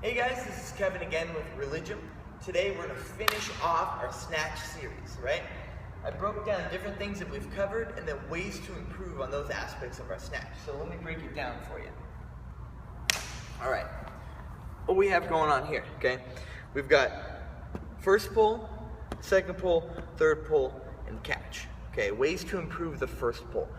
Hey guys, this is Kevin again with Religion. Today we're going to finish off our Snatch series, right? I broke down different things that we've covered and then ways to improve on those aspects of our Snatch. So let me break it down for you. Alright, what we have going on here, okay? We've got first pull, second pull, third pull, and catch. Okay, ways to improve the first pull.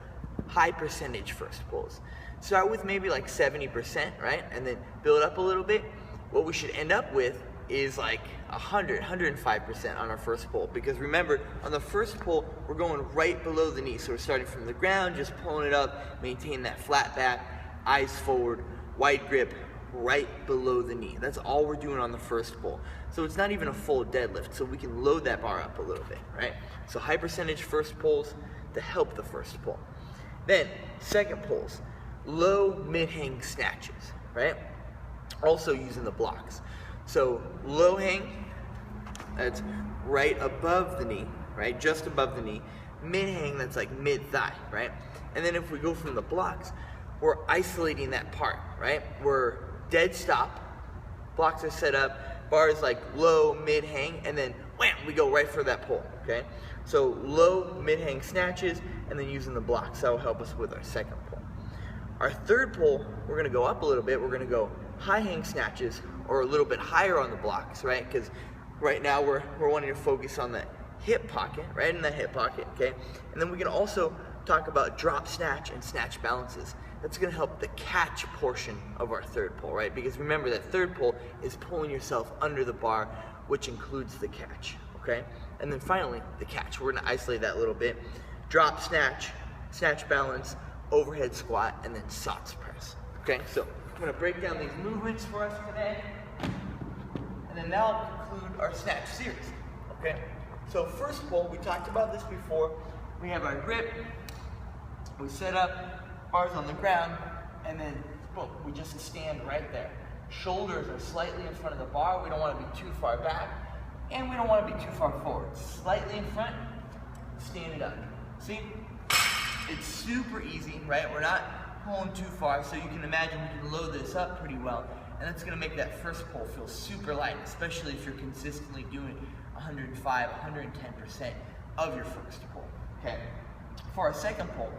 High percentage first pulls. Start with maybe like 70%, right? And then build up a little bit. What we should end up with is like 105% on our first pull. Because remember, on the first pull, we're going right below the knee. So we're starting from the ground, just pulling it up, maintain that flat back, eyes forward, wide grip, right below the knee. That's all we're doing on the first pull. So it's not even a full deadlift, so we can load that bar up a little bit, right? So high percentage first pulls to help the first pull. Then, second pulls, low mid-hang snatches, right? Also using the blocks. So low hang, that's right above the knee, right? Just above the knee. Mid-hang, that's like mid-thigh, right? And then if we go from the blocks, we're isolating that part, right? We're dead stop, blocks are set up, bar is like low, mid-hang, and then wham, we go right for that pull, okay? So low, mid-hang snatches, and then using the blocks. That will help us with our second pull. Our third pull, we're gonna go up a little bit. We're gonna go high hang snatches or a little bit higher on the blocks, right? Because right now we're wanting to focus on that hip pocket, right in that hip pocket, okay? And then we can also talk about drop snatch and snatch balances. That's gonna help the catch portion of our third pull, right? Because remember that third pull is pulling yourself under the bar, which includes the catch, okay? And then finally, the catch. We're gonna isolate that a little bit. Drop snatch, snatch balance, overhead squat, and then SOTS press, okay? So I'm gonna break down these movements for us today, and then that'll conclude our Snatch series, okay? So first pull, we talked about this before. We have our grip, we set up, bars on the ground, and then boom, we just stand right there. Shoulders are slightly in front of the bar. We don't wanna be too far back, and we don't wanna be too far forward. Slightly in front, stand it up. See? It's super easy, right? We're not pulling too far, so you can imagine we can load this up pretty well, and that's gonna make that first pull feel super light, especially if you're consistently doing 105, 110% of your first pull, okay? For our second pull,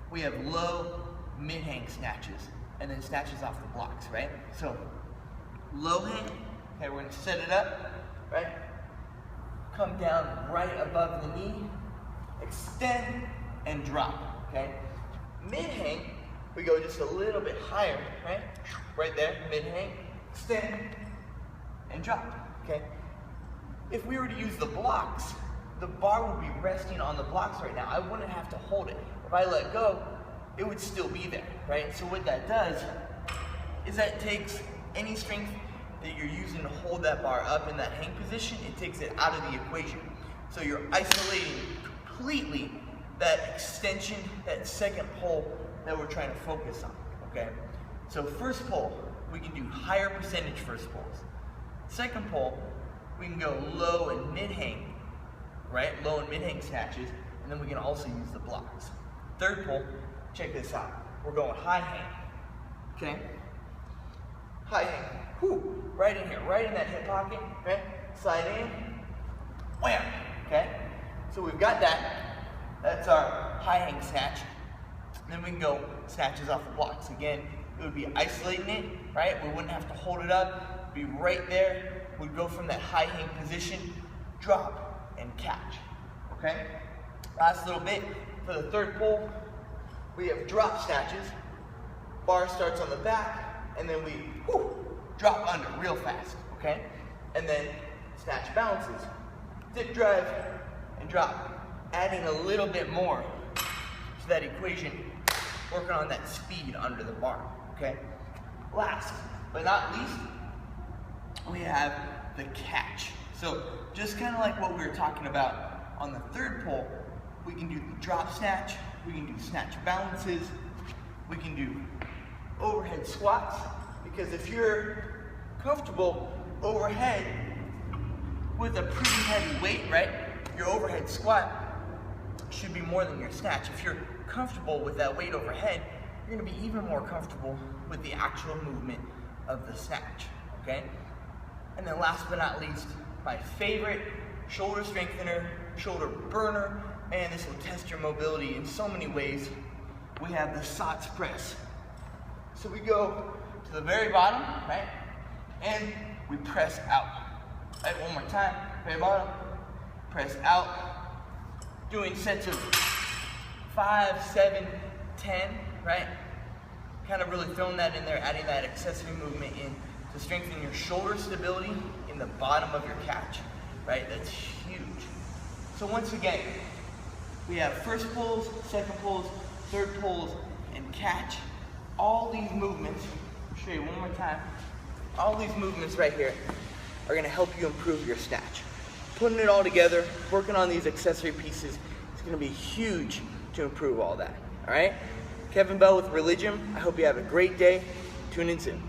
we have low mid-hang snatches, and then snatches off the blocks, right? So, low hang, okay, we're gonna set it up, right? Come down right above the knee, extend, and drop, okay? Mid-hang, we go just a little bit higher, right? Right there, mid-hang, extend, and drop, okay? If we were to use the blocks, the bar would be resting on the blocks right now. I wouldn't have to hold it. If I let go, it would still be there, right? So what that does is that takes any strength that you're using to hold that bar up in that hang position, it takes it out of the equation. So you're isolating completely that extension, that second pull that we're trying to focus on, okay? So first pull, we can do higher percentage first pulls. Second pull, we can go low and mid-hang, right? Low and mid-hang snatches, and then we can also use the blocks. Third pull, check this out. We're going high hang, okay? High hang, whoo, right in here, right in that hip pocket, right? Slide in, wham, okay? So we've got that. That's our high hang snatch. Then we can go snatches off the blocks. Again, it would be isolating it, right? We wouldn't have to hold it up, be right there. We'd go from that high hang position, drop, and catch, okay? Last little bit, for the third pull, we have drop snatches. Bar starts on the back, and then we drop under real fast, okay? And then snatch balances, dip drive, and drop. Adding a little bit more to that equation, working on that speed under the bar, okay? Last but not least, we have the catch. So just kind of like what we were talking about on the third pull, we can do the drop snatch, we can do snatch balances, we can do overhead squats, because if you're comfortable overhead with a pretty heavy weight, right, your overhead squat should be more than your snatch. If you're comfortable with that weight overhead, you're gonna be even more comfortable with the actual movement of the snatch, okay? And then last but not least, my favorite shoulder strengthener, shoulder burner, and this will test your mobility in so many ways. We have the SOTS press. So we go to the very bottom, right? And we press out. Right, one more time, very bottom, press out. Doing sets of 5, 7, 10, right? Kind of really throwing that in there, adding that accessory movement in to strengthen your shoulder stability in the bottom of your catch, right? That's huge. So once again, we have first pulls, second pulls, third pulls, and catch. All these movements, I'll show you one more time. All these movements right here are gonna help you improve your snatch. Putting it all together, working on these accessory pieces, is gonna be huge to improve all that, all right? Kevin Bell with Religion. I hope you have a great day. Tune in soon.